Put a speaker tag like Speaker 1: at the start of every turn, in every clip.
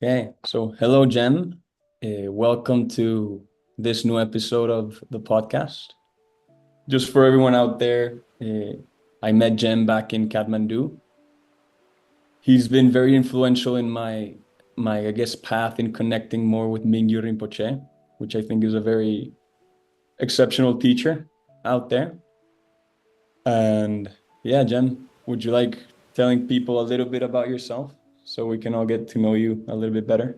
Speaker 1: Okay, so hello, Jen. Welcome to this new episode of the podcast. Just for everyone out there, I met Jen back in Kathmandu. He's been very influential in my I guess path in connecting more with Mingyu Rinpoche, which I think is a very exceptional teacher out there. And yeah, Jen, would you like telling people a little bit about yourself so we can all get to know you a little bit better?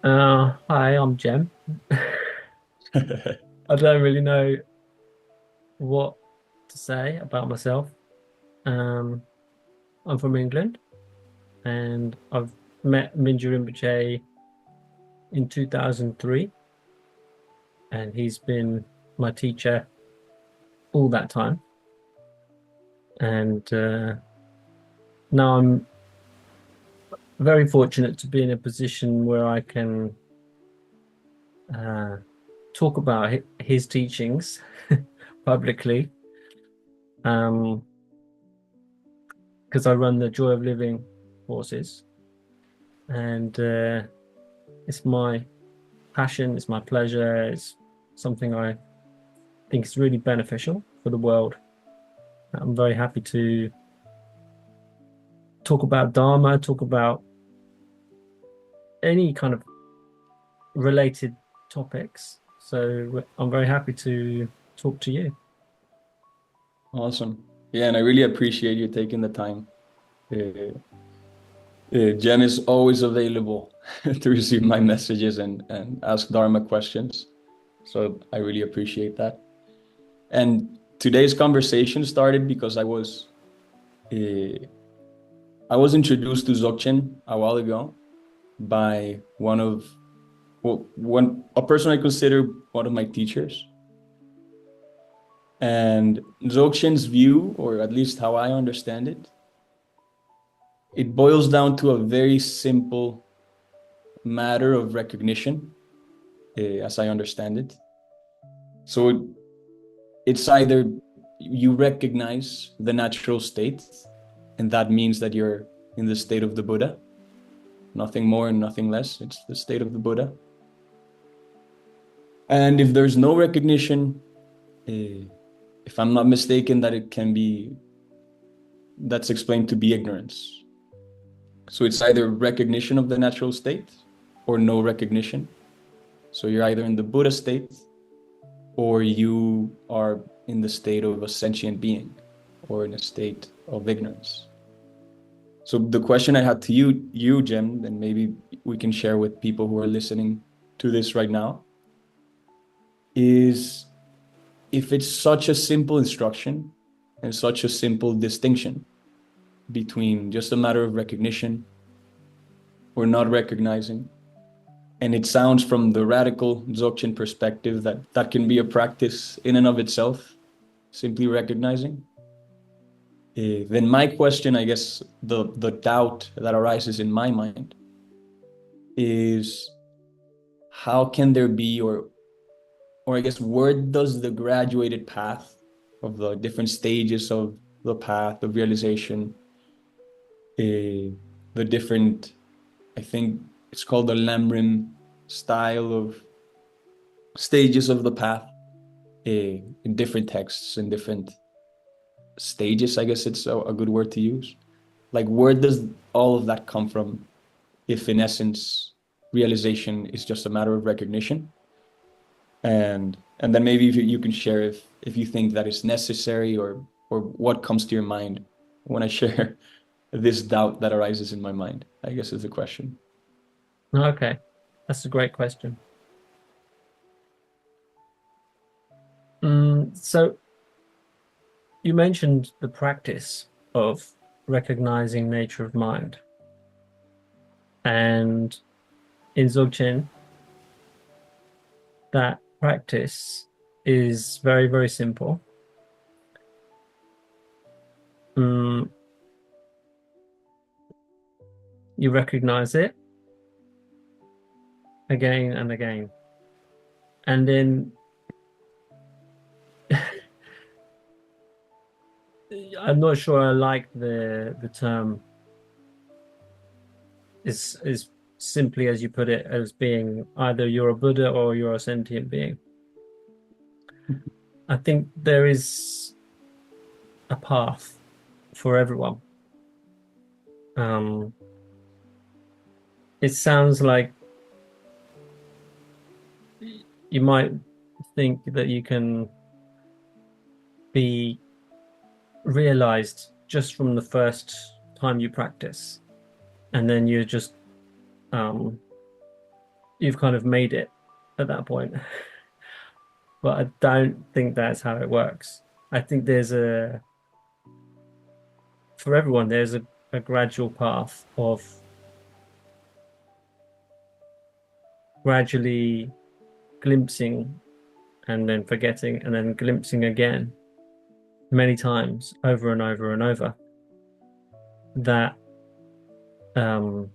Speaker 2: Hi, I'm Jem. I don't really know what to say about myself. Um, I'm from England and I've met Minju Rinpoche in 2003, and he's been my teacher all that time. And now I'm very fortunate to be in a position where I can uh, talk about his teachings publicly, um, because I run the Joy of Living courses. And it's my passion, it's my pleasure, it's something I think is really beneficial for the world. I'm very happy to talk about Dharma, talk about any kind of related topics. So I'm very happy to talk to you.
Speaker 1: Awesome. Yeah, and I really appreciate you taking the time. Jen is always available to receive my messages and ask Dharma questions. So I really appreciate that. And today's conversation started because uh, I was introduced to Dzogchen a while ago by one a person I consider one of my teachers. And Dzogchen's view, or at least how I understand it boils down to a very simple matter of recognition, as I understand it. So it's either you recognize the natural state, and that means that you're in the state of the Buddha, nothing more and nothing less. It's the state of the Buddha. And if there's no recognition, if I'm not mistaken, that's explained to be ignorance. So it's either recognition of the natural state or no recognition. So you're either in the Buddha state or you are in the state of a sentient being or in a state of ignorance. So the question I had to you, Jim, and maybe we can share with people who are listening to this right now, is if it's such a simple instruction and such a simple distinction between just a matter of recognition or not recognizing, and it sounds from the radical Dzogchen perspective that that can be a practice in and of itself, simply recognizing. Then my question, I guess, the doubt that arises in my mind is how can there be, or I guess, where does the graduated path of the different stages of the path of realization, the different, I think it's called the Lamrim style of stages of the path, in different texts and different stages, I guess it's a good word to use. Like, where does all of that come from if, in essence, realization is just a matter of recognition? And then maybe if you can share if you think that is necessary or what comes to your mind when I share this doubt that arises in my mind, I guess is the question.
Speaker 2: Okay, that's a great question. So you mentioned the practice of recognizing nature of mind. And in Dzogchen, that practice is very, very simple. Mm, you recognize it again and again. And then I'm not sure I like the term is simply as you put it, as being either you're a Buddha or you're a sentient being. I think there is a path for everyone. Um, it sounds like you might think that you can be realized just from the first time you practice, and then you're just you've kind of made it at that point. But I don't think that's how it works. I think for everyone, there's a gradual path of gradually glimpsing and then forgetting and then glimpsing again many times over and over and over that um,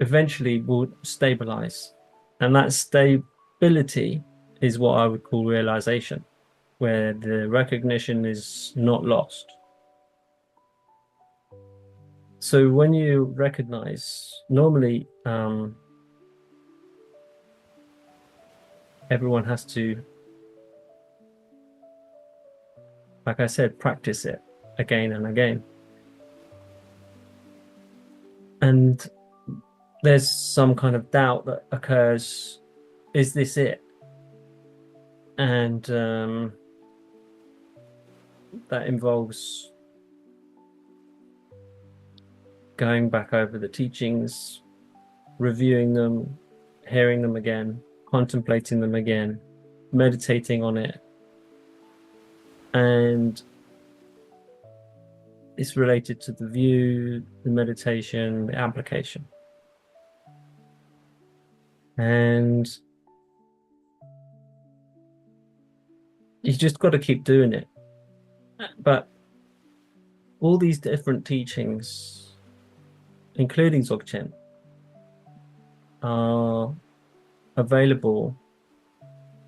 Speaker 2: eventually will stabilize. And that stability is what I would call realization, where the recognition is not lost. So when you recognize, normally everyone has to, like I said, practice it again and again. And there's some kind of doubt that occurs, is this it? And that involves going back over the teachings, reviewing them, hearing them again, contemplating them again, meditating on it. And it's related to the view, the meditation, the application. And you just got to keep doing it. But all these different teachings, including Dzogchen, are available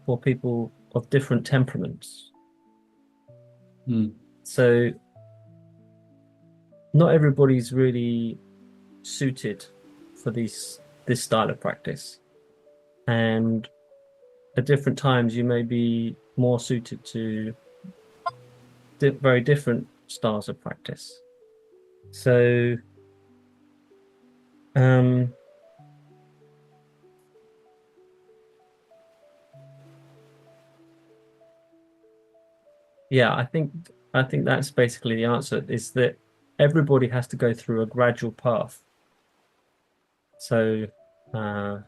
Speaker 2: for people of different temperaments. So not everybody's really suited for this style of practice. And at different times, you may be more suited to very different styles of practice. So, yeah, I think that's basically the answer, is that everybody has to go through a gradual path. So, for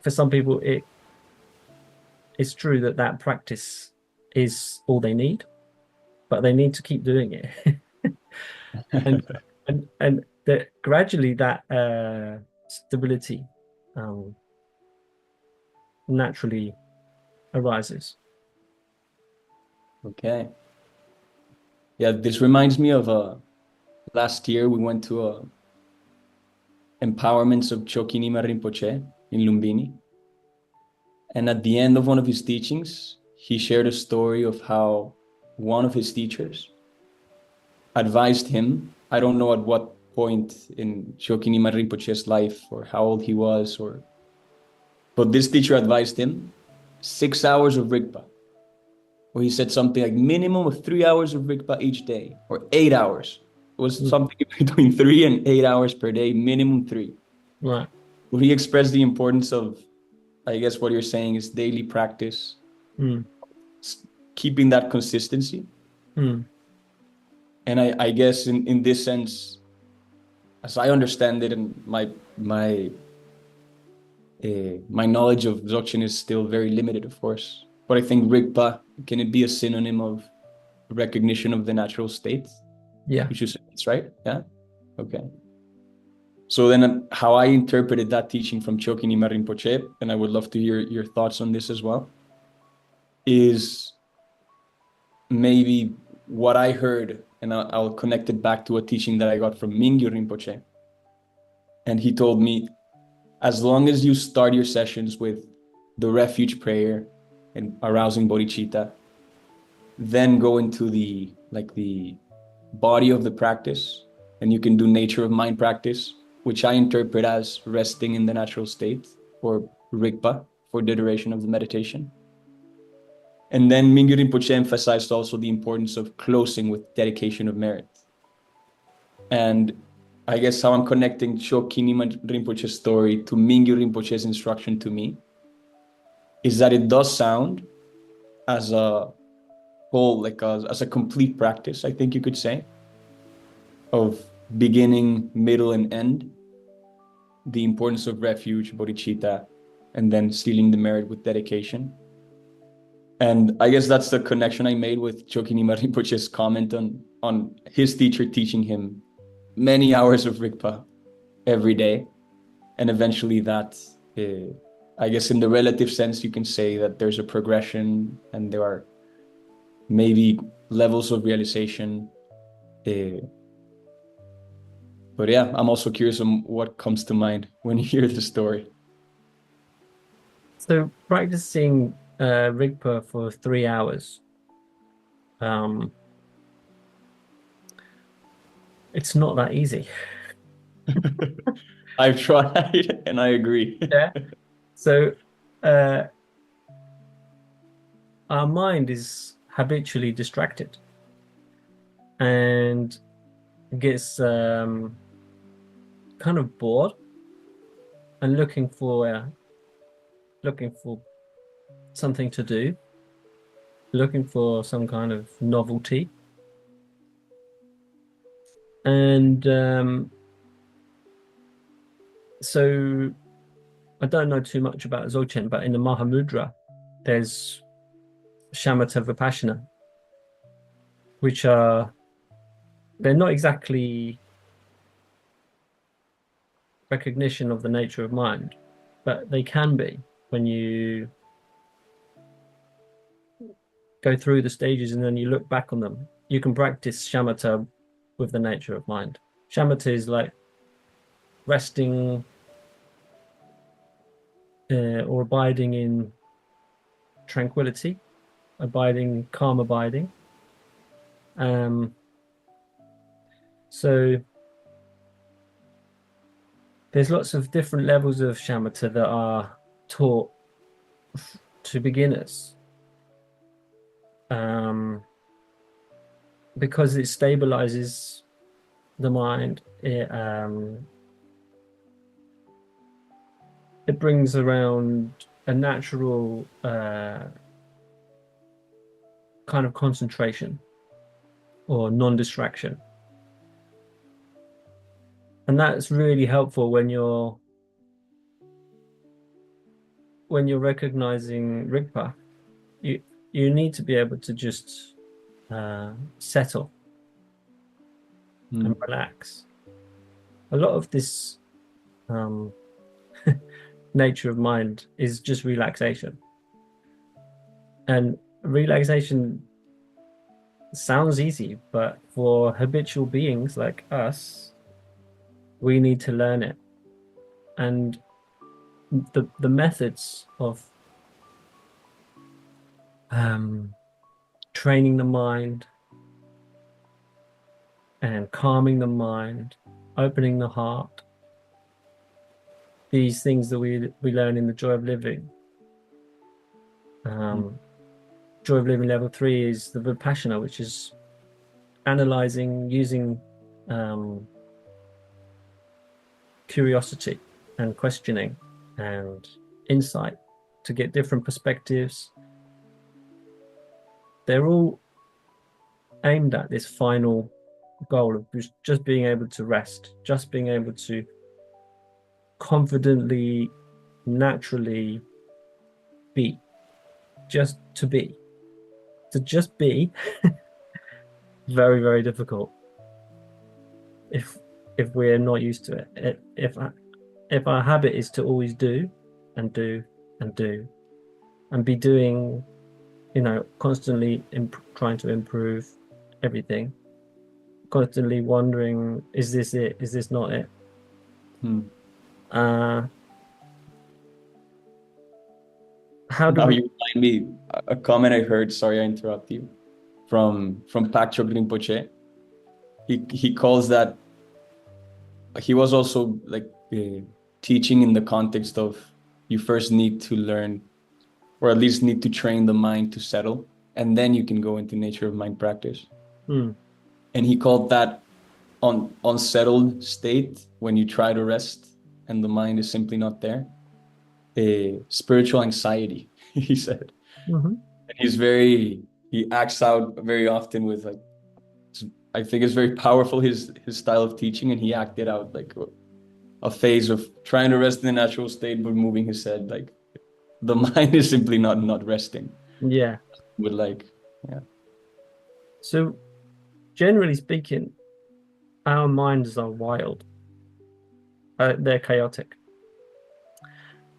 Speaker 2: some people, it's true that practice is all they need, but they need to keep doing it. and that gradually that stability naturally arises.
Speaker 1: Okay. Yeah, this reminds me of last year we went to empowerments of Chokinima Rinpoche in Lumbini. And at the end of one of his teachings, he shared a story of how one of his teachers advised him, I don't know at what point in Chokinima Rinpoche's life or how old he was, but this teacher advised him 6 hours of Rigpa. Or he said something like minimum of 3 hours of Rigpa each day, or 8 hours. It was something between 3 and 8 hours per day, minimum 3.
Speaker 2: Right.
Speaker 1: Where he expressed the importance of, I guess what you're saying is daily practice, keeping that consistency. And I guess in this sense, as I understand it, and my knowledge of Dzogchen is still very limited, of course. But I think Rigpa, can it be a synonym of recognition of the natural state?
Speaker 2: Yeah.
Speaker 1: Which is, it's right? Yeah? Okay. So then how I interpreted that teaching from Chokinima Rinpoche, and I would love to hear your thoughts on this as well, is maybe what I heard, and I'll connect it back to a teaching that I got from Mingyu Rinpoche. And he told me, as long as you start your sessions with the refuge prayer and arousing bodhicitta, then go into the body of the practice and you can do nature of mind practice, which I interpret as resting in the natural state, or Rigpa, for the duration of the meditation. And then Mingyur Rinpoche emphasized also the importance of closing with dedication of merit. And I guess how I'm connecting Chokinima Rinpoche's story to Mingyur Rinpoche's instruction to me is that it does sound as a whole, like as a complete practice, I think you could say, of beginning, middle, and end, the importance of refuge, bodhicitta, and then sealing the merit with dedication. And I guess that's the connection I made with Chokinima Rinpoche's comment on his teacher teaching him many hours of Rigpa every day. And eventually that, I guess in the relative sense, you can say that there's a progression and there are maybe levels of realization. But yeah, I'm also curious on what comes to mind when you hear the story.
Speaker 2: So practicing Rigpa for 3 hours, it's not that easy.
Speaker 1: I've tried and I agree.
Speaker 2: Yeah. So our mind is habitually distracted and gets kind of bored and looking for something to do, looking for some kind of novelty. And so I don't know too much about Dzogchen, but in the Mahamudra, there's shamatha vipassana, which they're not exactly recognition of the nature of mind, but they can be when you go through the stages and then you look back on them. You can practice shamatha with the nature of mind. Shamatha is like resting or abiding in tranquility, calm abiding. So there's lots of different levels of shamatha that are taught to beginners, because it stabilizes the mind. It brings around a natural kind of concentration or non-distraction. And that's really helpful when you're recognizing Rigpa. You need to be able to just settle and relax. A lot of this nature of mind is just relaxation. And relaxation sounds easy, but for habitual beings like us, we need to learn it. And the methods of training the mind and calming the mind, opening the heart, these things that we learn in the Joy of Living. Joy of Living level 3 is the Vipassana, which is analyzing using curiosity and questioning and insight to get different perspectives. They're all aimed at this final goal of just being able to rest, just being able to confidently, naturally be, just to be. To just be, very, very difficult if we're not used to it. If our habit is to always do and do and do and be doing, constantly trying to improve everything, constantly wondering, is this it? Is this not it? How do
Speaker 1: Now
Speaker 2: we...
Speaker 1: you remind me a comment I heard, sorry I interrupt you, from Pak Chok Rinpoche. He calls that he was also like teaching in the context of you first need to learn, or at least need to train the mind to settle, and then you can go into nature of mind practice.
Speaker 2: Mm.
Speaker 1: And he called that unsettled state when you try to rest and the mind is simply not there, a spiritual anxiety. He said.
Speaker 2: Mm-hmm.
Speaker 1: And he acts out very often with like, I think it's very powerful, his style of teaching, and he acted out like a phase of trying to rest in the natural state but moving his head, like the mind is simply not resting
Speaker 2: Yeah.
Speaker 1: with like, yeah.
Speaker 2: So generally speaking, our minds are wild. They're chaotic.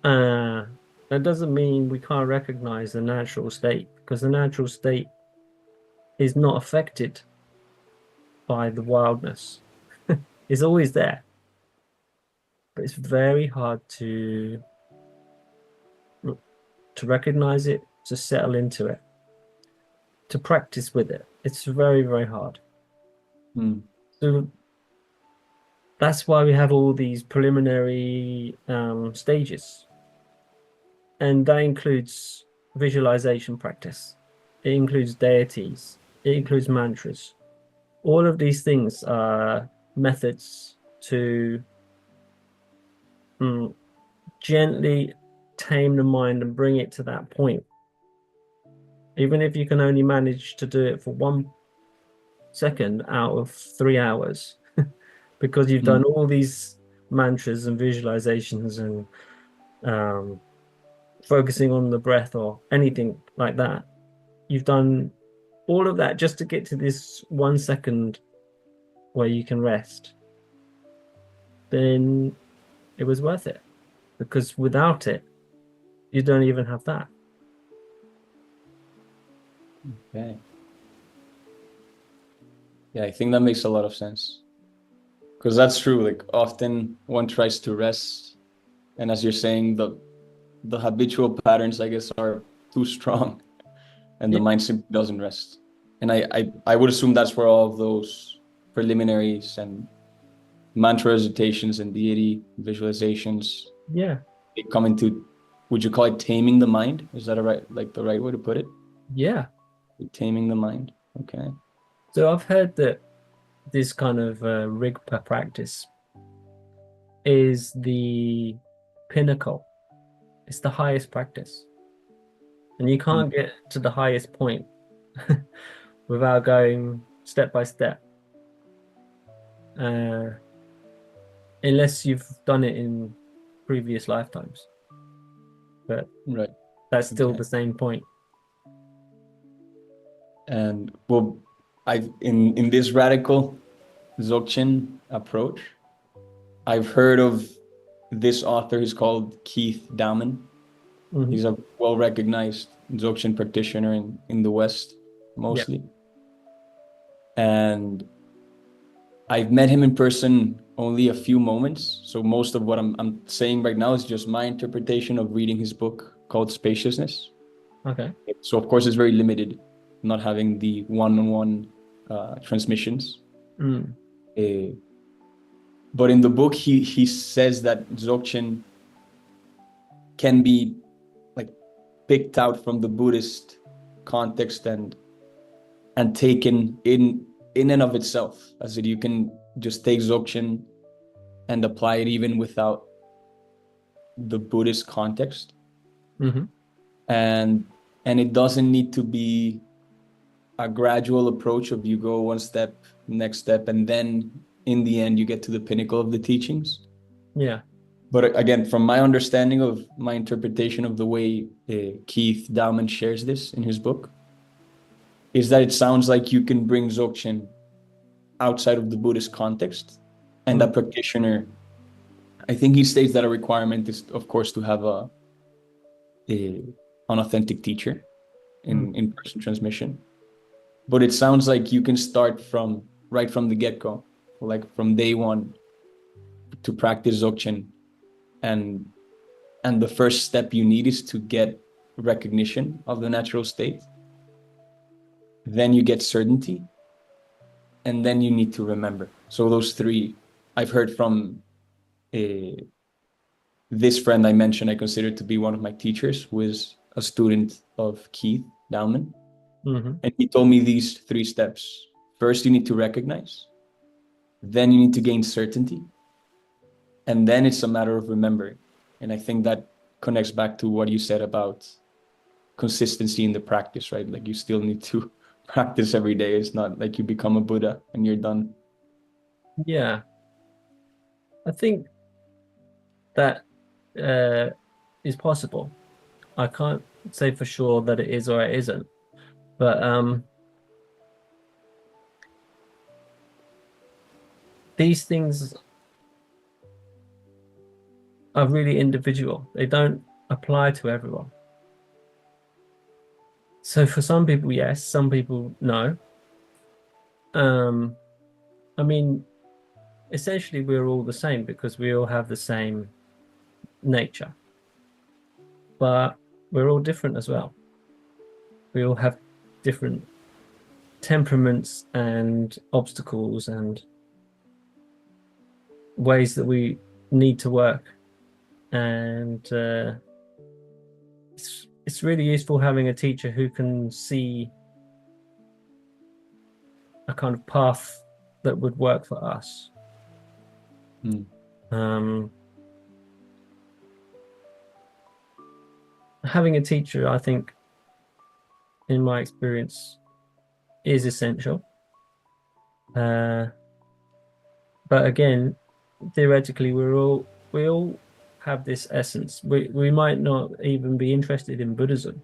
Speaker 2: Uh, that doesn't mean we can't recognize the natural state, because the natural state is not affected by the wildness. It's always there, but it's very hard to recognize it, to settle into it, to practice with it. It's very, very hard.
Speaker 1: Hmm.
Speaker 2: So that's why we have all these preliminary stages, and that includes visualization practice. It includes deities. It includes mantras. All of these things are methods to gently tame the mind and bring it to that point. Even if you can only manage to do it for 1 second out of 3 hours, because you've
Speaker 1: Hmm.
Speaker 2: done all these mantras and visualizations and focusing on the breath or anything like that. You've done all of that just to get to this 1 second where you can rest. Then it was worth it, because without it, you don't even have that.
Speaker 1: Okay. Yeah, I think that makes a lot of sense. Because that's true. Like often one tries to rest, and as you're saying, the habitual patterns, I guess, are too strong, and the
Speaker 2: Yeah,
Speaker 1: mind simply doesn't rest. And I would assume that's where all of those preliminaries and mantra recitations and deity visualizations,
Speaker 2: yeah,
Speaker 1: they come into, would you call it taming the mind? Is that the right way to put it?
Speaker 2: yeah.
Speaker 1: Taming the mind. Okay.
Speaker 2: So I've heard that this kind of Rigpa practice is the pinnacle. It's the highest practice, and you
Speaker 1: Mm.
Speaker 2: can't get to the highest point without going step by step, uh, unless you've done it in previous lifetimes. But
Speaker 1: Right.
Speaker 2: that's still
Speaker 1: Okay.
Speaker 2: the same point.
Speaker 1: And well, in this radical Dzogchen approach, I've heard of this author. He's called Keith Dowman.
Speaker 2: Mhm.
Speaker 1: He's a well-recognized Dzogchen practitioner in the West,
Speaker 2: Yeah,
Speaker 1: mostly. And I've met him in person only a few moments. So most of what I'm saying right now is just my interpretation of reading his book called Spaciousness.
Speaker 2: okay.
Speaker 1: So of course it's very limited, not having the one-on-one transmissions.
Speaker 2: Mm.
Speaker 1: Uh, but in the book, he says that Dzogchen can be like picked out from the Buddhist context and taken in and of itself, as if you can just take Dzogchen and apply it even without the Buddhist context,
Speaker 2: Hmm.
Speaker 1: and it doesn't need to be a gradual approach of you go one step, next step, and then in the end you get to the pinnacle of the teachings.
Speaker 2: Yeah.
Speaker 1: But again, from my understanding of my interpretation of the way Keith Dowman shares this in his book, is that it sounds like you can bring Dzogchen outside of the Buddhist context, and
Speaker 2: Mm.
Speaker 1: that practitioner, I think he states that a requirement is, of course, to have a an authentic teacher
Speaker 2: Mm.
Speaker 1: in person transmission. But it sounds like you can start from right from the get-go, like from day one, to practice Dzogchen, and the first step you need is to get recognition of the natural state. Then you get certainty, and then you need to remember. So those three I've heard from this friend I mentioned, I consider to be one of my teachers, who is a student of Keith Dowman.
Speaker 2: Hmm.
Speaker 1: And he told me these 3 steps. First, you need to recognize, then you need to gain certainty, and then it's a matter of remembering. And I think that connects back to what you said about consistency in the practice, right? Like you still need to practice every day. It's not like you become a Buddha and you're done.
Speaker 2: Yeah, I think that uh, is possible. I can't say for sure that it is or it isn't, but these things are really individual. They don't apply to everyone. So for some people, yes, some people, no. Um, I mean, essentially, we're all the same because we all have the same nature, but we're all different as well. We all have different temperaments and obstacles and ways that we need to work. And it's really useful having a teacher who can see a kind of path that would work for us.
Speaker 1: Mm.
Speaker 2: Um, Having a teacher, I think, in my experience, is essential. Uh, but again, theoretically, we all have this essence. We might not even be interested in Buddhism,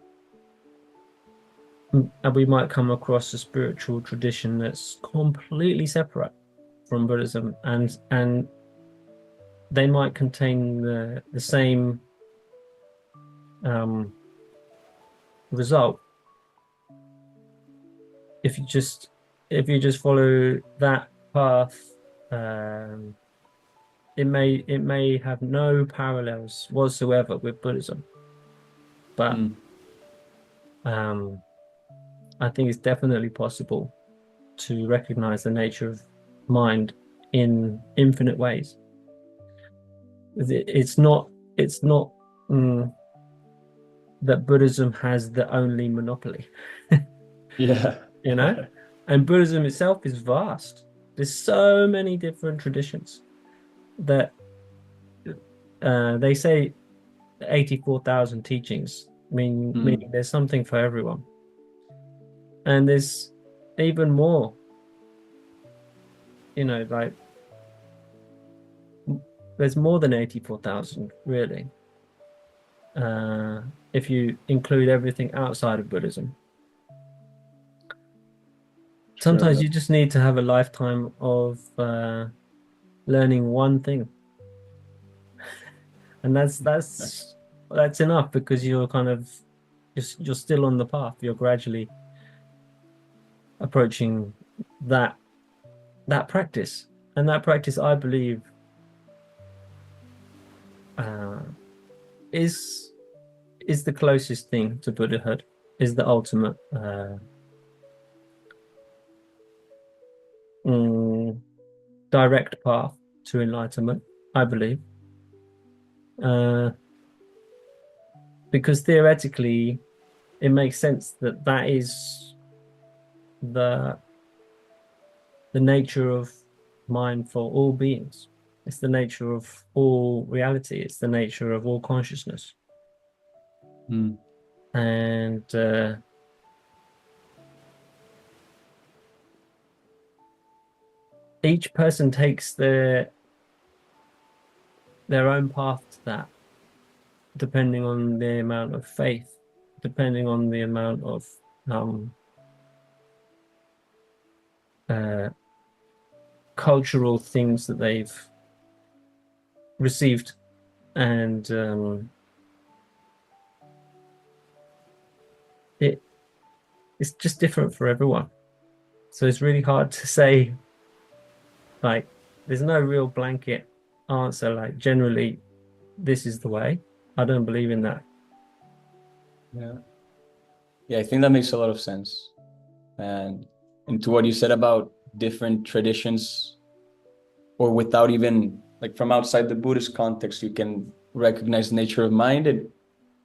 Speaker 2: and we might come across a spiritual tradition that's completely separate from Buddhism, and they might contain the same um, result if you just follow that path. Um, it may have no parallels whatsoever with Buddhism, but
Speaker 1: Mm.
Speaker 2: um, I think it's definitely possible to recognize the nature of mind in infinite ways. It's not mm, that Buddhism has the only monopoly,
Speaker 1: Yeah.
Speaker 2: you know? And Buddhism itself is vast. There's so many different traditions that they say 84,000 teachings,
Speaker 1: Mm.
Speaker 2: meaning there's something for everyone. And there's even more, like there's more than 84,000, really, uh, if you include everything outside of Buddhism.
Speaker 1: Sure.
Speaker 2: Sometimes you just need to have a lifetime of learning one thing, and that's enough because you're kind of you're still on the path. You're gradually approaching that that practice, and that practice, I believe, uh, is is the closest thing to Buddhahood, is the ultimate mm, direct path to enlightenment, I believe. Uh, because theoretically, it makes sense that that is the the nature of mind for all beings. It's the nature of all reality. It's the nature of all consciousness.
Speaker 1: Mm.
Speaker 2: And each person takes their own path to that, depending on the amount of faith, depending on the amount of um, uh, cultural things that they've received, and it it's just different for everyone. So it's really hard to say, like, there's no real blanket answer. Like, generally, this is the way. I don't believe in that.
Speaker 1: Yeah. Yeah, I think that makes a lot of sense. And to what you said about different traditions or without even like from outside the Buddhist context, you can recognize nature of mind. And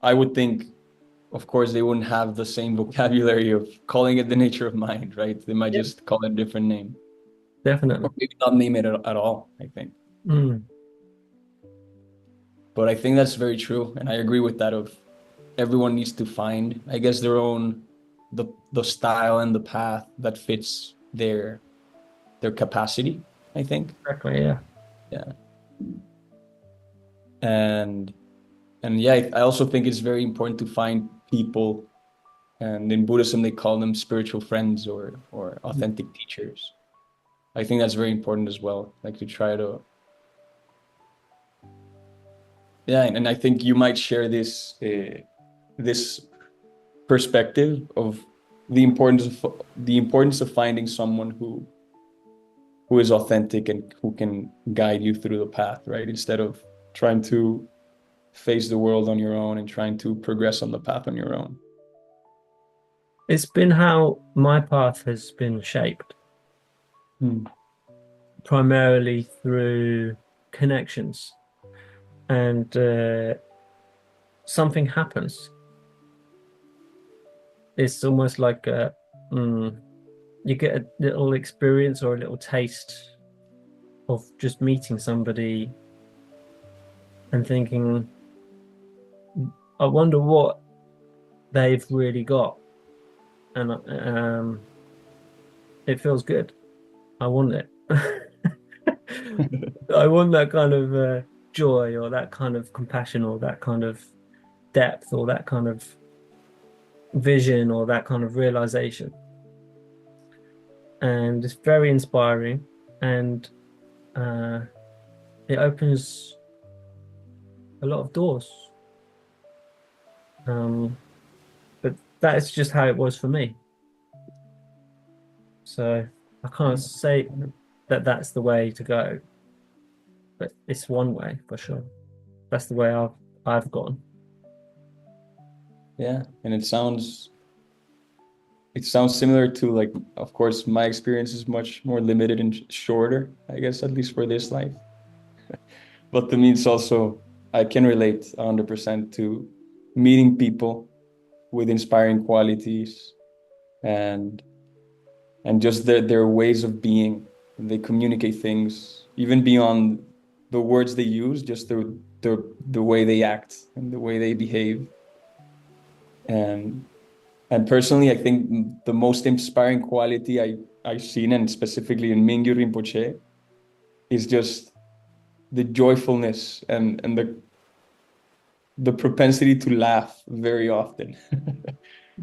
Speaker 1: I would think, of course, they wouldn't have the same vocabulary of calling it the nature of mind, right? They might
Speaker 2: Yeah,
Speaker 1: just call it a different name,
Speaker 2: definitely.
Speaker 1: or maybe not name it at all, I think.
Speaker 2: Mm,
Speaker 1: But I think that's very true. And I agree with that of everyone needs to find, I guess, their own the style and the path that fits their capacity, I think.
Speaker 2: exactly. Yeah.
Speaker 1: Yeah. And yeah, I also think it's very important to find people, and in Buddhism they call them spiritual friends or authentic teachers. I think that's very important as well, like to try to, yeah, and I think you might share this perspective of the importance of finding someone who is authentic and who can guide you through the path, right? Instead of trying to face the world on your own and trying to progress on the path on your own.
Speaker 2: It's been how my path has been shaped,
Speaker 1: Hmm.
Speaker 2: primarily through connections. And something happens. It's almost like mm, you get a little experience or a little taste of just meeting somebody and thinking, I wonder what they've really got. And it feels good. I want it. I want that kind of joy or that kind of compassion or that kind of depth or that kind of vision or that kind of realization. And it's very inspiring and uh, it opens a lot of doors. Um, but that is just how it was for me. So I can't say that that's the way to go, but it's one way for sure. That's the way I've gone.
Speaker 1: Yeah, and it sounds similar to, like, of course, my experience is much more limited and shorter, I guess, at least for this life. But to me, it's also, I can relate 100% to meeting people with inspiring qualities and just their ways of being. They communicate things even beyond the words they use, just the way they act and the way they behave. And personally, I think the most inspiring quality I've seen, and specifically in Mingyu Rinpoche, is just the joyfulness and the propensity to laugh very often.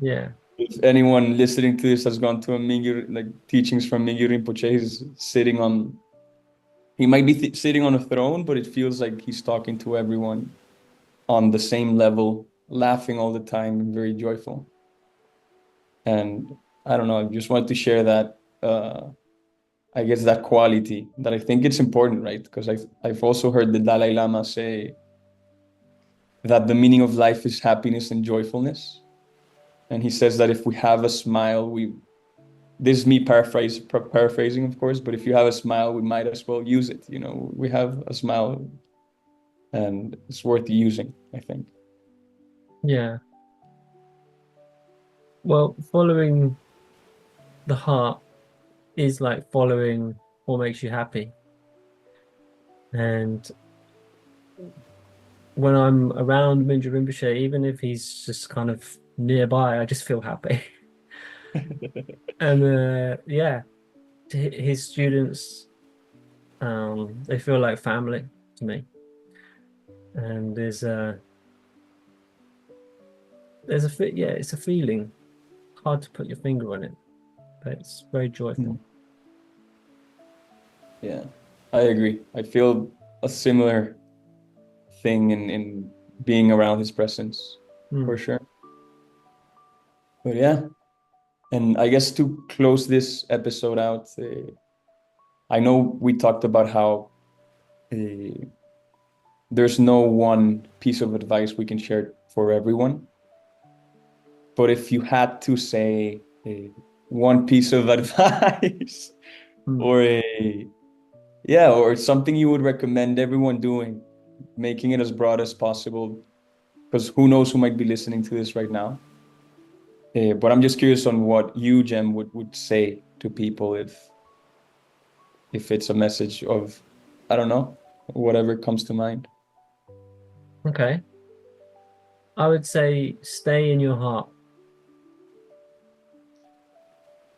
Speaker 2: Yeah,
Speaker 1: If anyone listening to this has gone to a Mingyu, like teachings from Mingyu Rinpoche, he's sitting on, he might be sitting on a throne, but it feels like he's talking to everyone on the same level, laughing all the time, very joyful. And I don't know, I just wanted to share that, I guess, that quality that I think it's important, right? Because I've also heard the Dalai Lama say that the meaning of life is happiness and joyfulness. And he says that if we have a smile, this is me paraphrasing, of course, but if you have a smile, we might as well use it. You know, we have a smile and it's worth using, I think.
Speaker 2: yeah. Well, following the heart is like following what makes you happy. And when I'm around Minja Rinpoche, even if he's just kind of nearby, I just feel happy. And yeah, his students, they feel like family to me. And yeah, it's a feeling. Hard to put your finger on it, but it's very
Speaker 1: Hmm.
Speaker 2: joyful.
Speaker 1: Yeah, I agree. I feel a similar thing in being around his presence, for
Speaker 2: Mm,
Speaker 1: sure. But yeah, and I guess to close this episode out, I know we talked about how uh, there's no one piece of advice we can share for everyone. But if you had to say one piece of advice
Speaker 2: mm.
Speaker 1: or a Yeah, or something you would recommend everyone doing, making it as broad as possible, because who knows who might be listening to this right now. But I'm just curious on what you, Jem, would say to people if it's a message of, I don't know, whatever comes to mind.
Speaker 2: Okay. I would say stay in your heart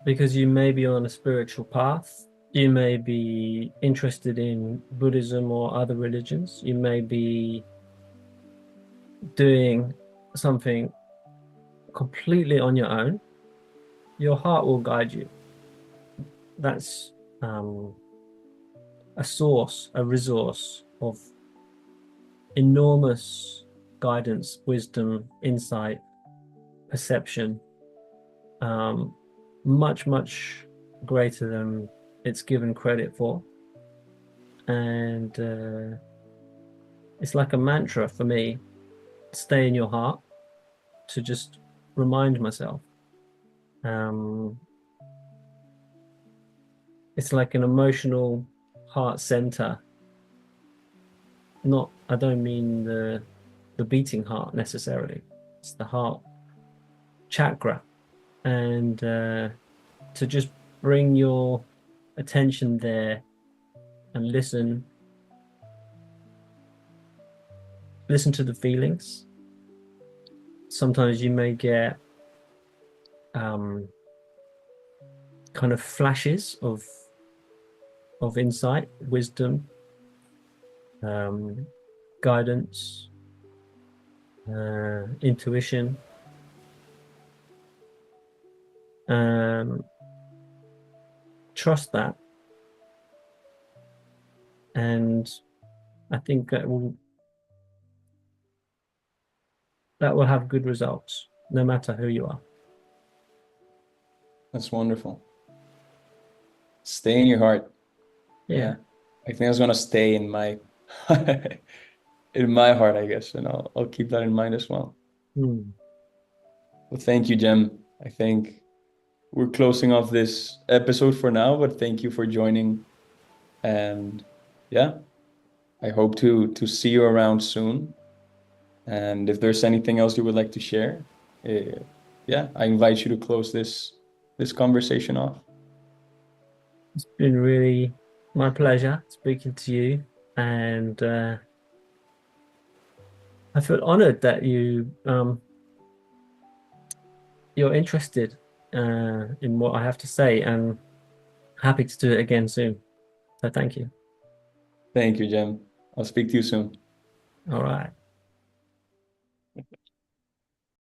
Speaker 2: because you may be on a spiritual path. You may be interested in Buddhism or other religions. You may be doing something completely on your own. Your heart will guide you. That's um, a source, a resource of enormous guidance, wisdom, insight, perception, um, much, much greater than it's given credit for. And it's like a mantra for me, stay in your heart, to just remind myself. Um, it's like an emotional heart center. Not, I don't mean the beating heart necessarily. It's the heart chakra. And to just bring your attention there and listen to the feelings. Sometimes you may get um, kind of flashes of insight, wisdom, um, guidance, intuition. Um, Trust that, and I think that will have good results, no matter who you are.
Speaker 1: That's wonderful. Stay in your heart.
Speaker 2: Yeah.
Speaker 1: Yeah. I think that's gonna stay in my in my heart, I guess, and I'll keep that in mind as well.
Speaker 2: Hmm.
Speaker 1: Well, thank you, Jem. I think we're closing off this episode for now, but thank you for joining. And yeah, I hope to see you around soon. And if there's anything else you would like to share, uh, yeah, I invite you to close this conversation off.
Speaker 2: It's been really my pleasure speaking to you, and I feel honored that you're interested in what I have to say, and happy to do it again soon. So thank you.
Speaker 1: Thank you, Jem. I'll speak to you soon.
Speaker 2: All right.